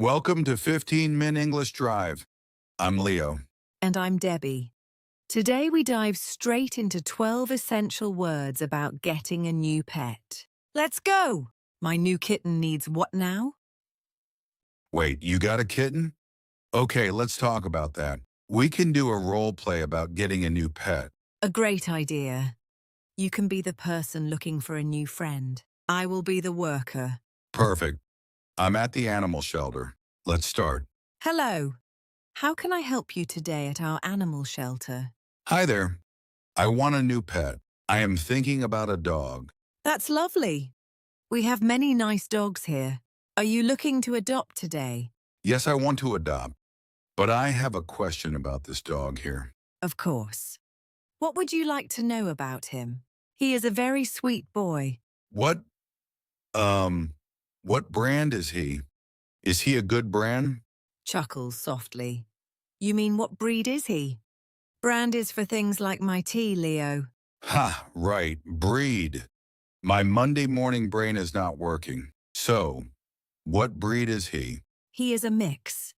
Welcome to 15-Min English Drive. I'm Leo. And I'm Debbie. Today we dive straight into 12 essential words about getting a new pet. Let's go! My new kitten needs what now? Wait, you got a kitten? Okay, let's talk about that. We can do a role play about getting a new pet. A great idea. You can be the person looking for a new friend. I will be the worker. Perfect. I'm at the animal shelter. Let's start. Hello. How can I help you today at our animal shelter? Hi there. I want a new pet. I am thinking about a dog. That's lovely. We have many nice dogs here. Are you looking to adopt today? Yes, I want to adopt. But I have a question about this dog here. Of course. What would you like to know about him? He is a very sweet boy. What brand is he? Is he a good brand? Chuckles softly. You mean what breed is he? Brand is for things like my tea, Leo. Ha, right, breed. My Monday morning brain is not working. So, what breed is he? He is a mix.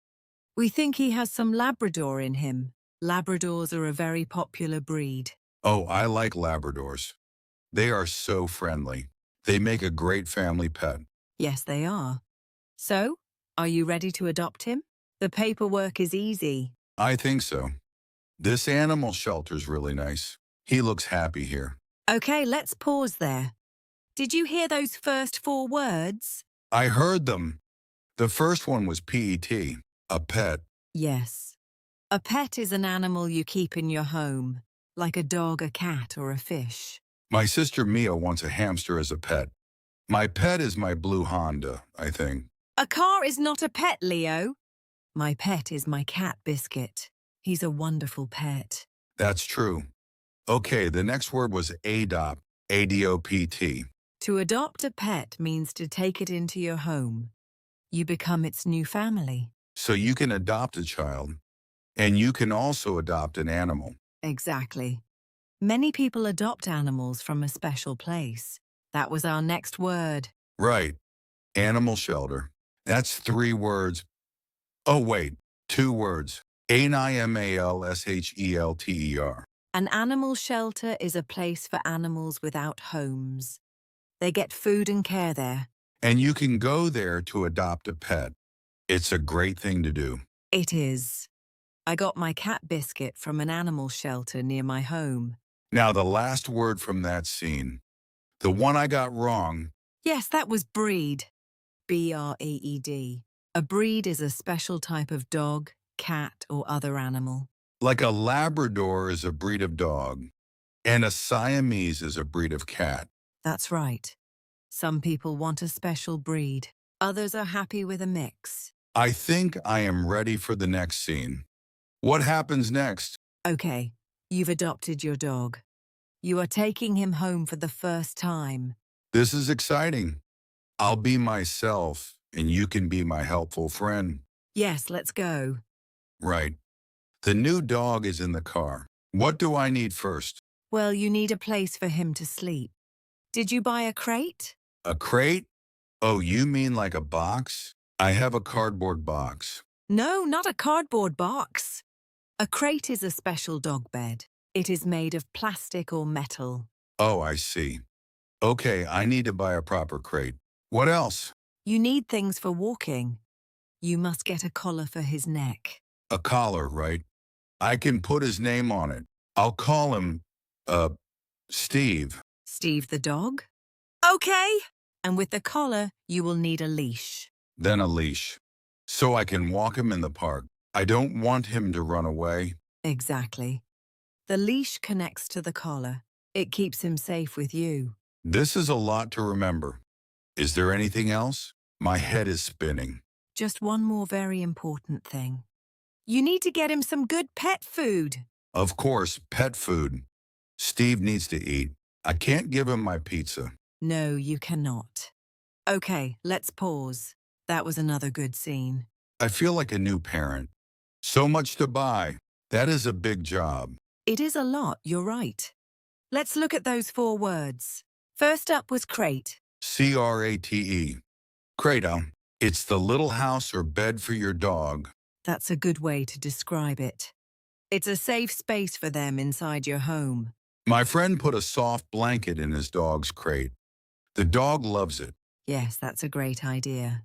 We think he has some Labrador in him. Labradors are a very popular breed. Oh, I like Labradors. They are so friendly. They make a great family pet. Yes, they are. So, are you ready to adopt him? The paperwork is easy. I think so. This animal shelter's really nice. He looks happy here. Okay, let's pause there. Did you hear those first 4 words? I heard them. The first one was PET, a pet. Yes. A pet is an animal you keep in your home, like a dog, a cat, or a fish. My sister Mia wants a hamster as a pet. My pet is my blue Honda, I think. A car is not a pet, Leo. My pet is my cat Biscuit. He's a wonderful pet. That's true. Okay, the next word was ADOPT, A-D-O-P-T. To adopt a pet means to take it into your home. You become its new family. So you can adopt a child, and you can also adopt an animal. Exactly. Many people adopt animals from a special place. That was our next word. Right. Animal shelter. That's 3 words. Oh, wait. 2 words. ANIMALSHELTER. An animal shelter is a place for animals without homes. They get food and care there. And you can go there to adopt a pet. It's a great thing to do. It is. I got my cat Biscuit from an animal shelter near my home. Now, the last word from that scene. The one I got wrong. Yes, that was breed. B-R-E-E-D. A breed is a special type of dog, cat, or other animal. Like a Labrador is a breed of dog, and a Siamese is a breed of cat. That's right. Some people want a special breed. Others are happy with a mix. I think I am ready for the next scene. What happens next? Okay, you've adopted your dog. You are taking him home for the first time. This is exciting. I'll be myself, and you can be my helpful friend. Yes, let's go. Right. The new dog is in the car. What do I need first? Well, you need a place for him to sleep. Did you buy a crate? A crate? Oh, you mean like a box? I have a cardboard box. No, not a cardboard box. A crate is a special dog bed. It is made of plastic or metal. Oh, I see. Okay, I need to buy a proper crate. What else? You need things for walking. You must get a collar for his neck. A collar, right? I can put his name on it. I'll call him, Steve. Steve the dog? Okay. And with the collar, you will need a leash. Then a leash. So I can walk him in the park. I don't want him to run away. Exactly. The leash connects to the collar. It keeps him safe with you. This is a lot to remember. Is there anything else? My head is spinning. Just one more very important thing. You need to get him some good pet food. Of course, pet food. Steve needs to eat. I can't give him my pizza. No, you cannot. Okay, let's pause. That was another good scene. I feel like a new parent. So much to buy. That is a big job. It is a lot, you're right. Let's look at those 4 words. First up was crate. C-R-A-T-E. Crate. It's the little house or bed for your dog. That's a good way to describe it. It's a safe space for them inside your home. My friend put a soft blanket in his dog's crate. The dog loves it. Yes, that's a great idea.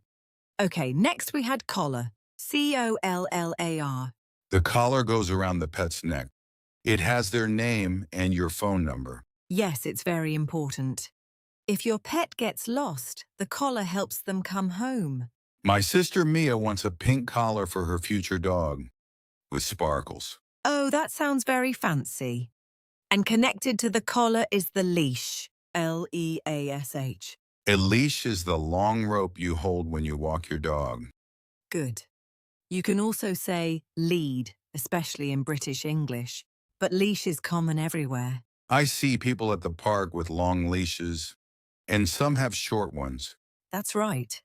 Okay, next we had collar. collar. The collar goes around the pet's neck. It has their name and your phone number. Yes, it's very important. If your pet gets lost, the collar helps them come home. My sister Mia wants a pink collar for her future dog with sparkles. Oh, that sounds very fancy. And connected to the collar is the leash. Leash. A leash is the long rope you hold when you walk your dog. Good. You can also say lead, especially in British English, but leash is common everywhere. I see people at the park with long leashes, and some have short ones. That's right.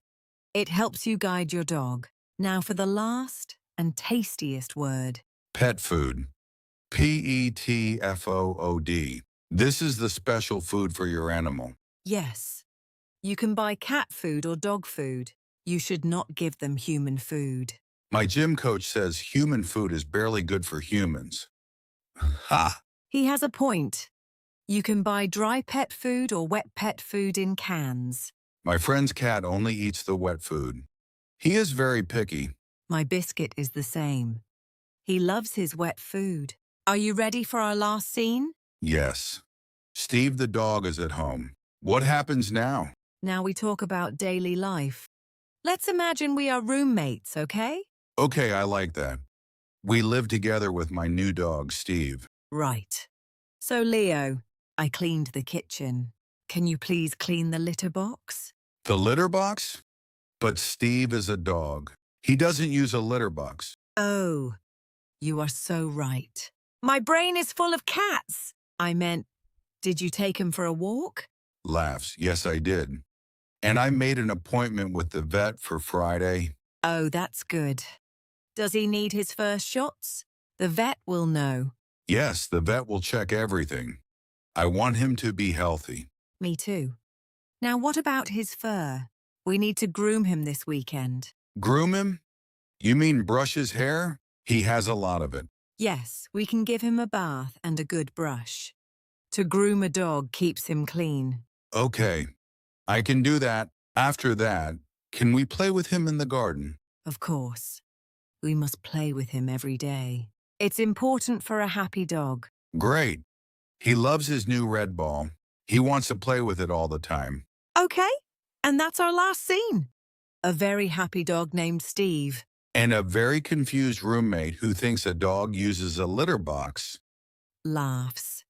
It helps you guide your dog. Now for the last and tastiest word. Pet food. PETFOOD. This is the special food for your animal. Yes. You can buy cat food or dog food. You should not give them human food. My gym coach says human food is barely good for humans. Ha! He has a point. You can buy dry pet food or wet pet food in cans. My friend's cat only eats the wet food. He is very picky. My biscuit is the same. He loves his wet food. Are you ready for our last scene? Yes. Steve the dog is at home. What happens now? Now we talk about daily life. Let's imagine we are roommates, okay? Okay, I like that. We live together with my new dog, Steve. Right. So, Leo, I cleaned the kitchen. Can you please clean the litter box? The litter box? But Steve is a dog. He doesn't use a litter box. Oh, you are so right. My brain is full of cats. I meant, did you take him for a walk? Laughs. Yes, I did. And I made an appointment with the vet for Friday. Oh, that's good. Does he need his first shots? The vet will know. Yes, the vet will check everything. I want him to be healthy. Me too. Now, what about his fur? We need to groom him this weekend. Groom him? You mean brush his hair? He has a lot of it. Yes, we can give him a bath and a good brush. To groom a dog keeps him clean. Okay, I can do that. After that, can we play with him in the garden? Of course. We must play with him every day. It's important for a happy dog. Great. He loves his new red ball. He wants to play with it all the time. Okay, and that's our last scene. A very happy dog named Steve. And a very confused roommate who thinks a dog uses a litter box. Laughs.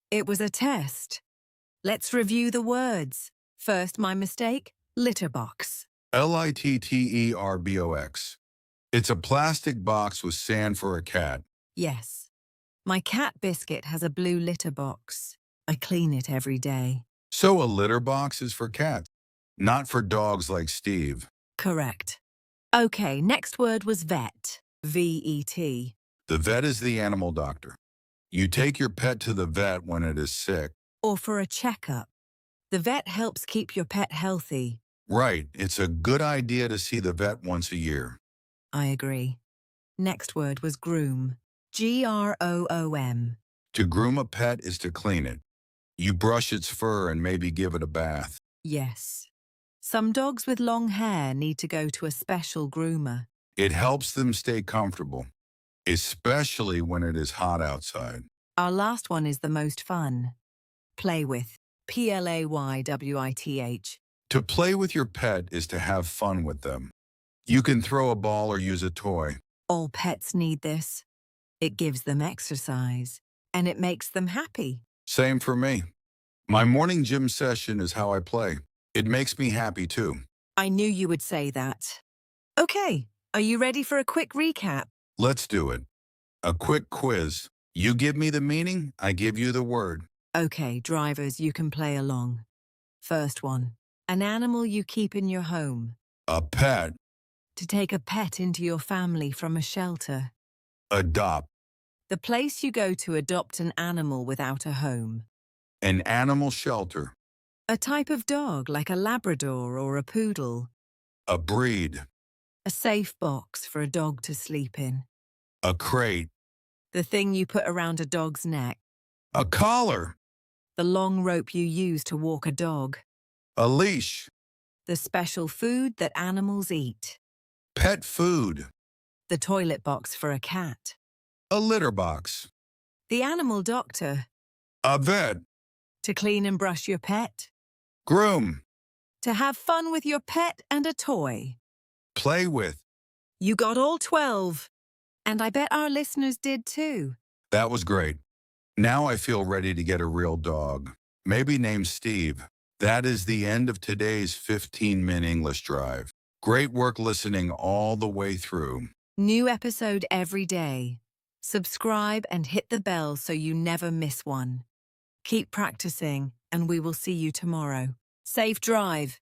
It was a test. Let's review the words. First, my mistake, litter box. LITTERBOX. It's a plastic box with sand for a cat. Yes. My cat Biscuit has a blue litter box. I clean it every day. So a litter box is for cats, not for dogs like Steve. Correct. Okay, next word was vet. V-E-T. The vet is the animal doctor. You take your pet to the vet when it is sick. Or for a checkup. The vet helps keep your pet healthy. Right, it's a good idea to see the vet once a year. I agree. Next word was groom. Groom. To groom a pet is to clean it. You brush its fur and maybe give it a bath. Yes. Some dogs with long hair need to go to a special groomer. It helps them stay comfortable, especially when it is hot outside. Our last one is the most fun. Play with. Playwith. To play with your pet is to have fun with them. You can throw a ball or use a toy. All pets need this. It gives them exercise, and it makes them happy. Same for me. My morning gym session is how I play. It makes me happy too. I knew you would say that. Okay, are you ready for a quick recap? Let's do it. A quick quiz. You give me the meaning, I give you the word. Okay, drivers, you can play along. First one. An animal you keep in your home. A pet. To take a pet into your family from a shelter. Adopt. The place you go to adopt an animal without a home. An animal shelter. A type of dog like a Labrador or a poodle. A breed. A safe box for a dog to sleep in. A crate. The thing you put around a dog's neck. A collar. The long rope you use to walk a dog. A leash. The special food that animals eat. Pet food. The toilet box for a cat. A litter box. The animal doctor. A vet. To clean and brush your pet. Groom. To have fun with your pet and a toy. Play with. You got all 12. And I bet our listeners did too. That was great. Now I feel ready to get a real dog. Maybe named Steve. That is the end of today's 15-minute English drive. Great work listening all the way through. New episode every day. Subscribe and hit the bell so you never miss one. Keep practicing, and we will see you tomorrow. Safe drive.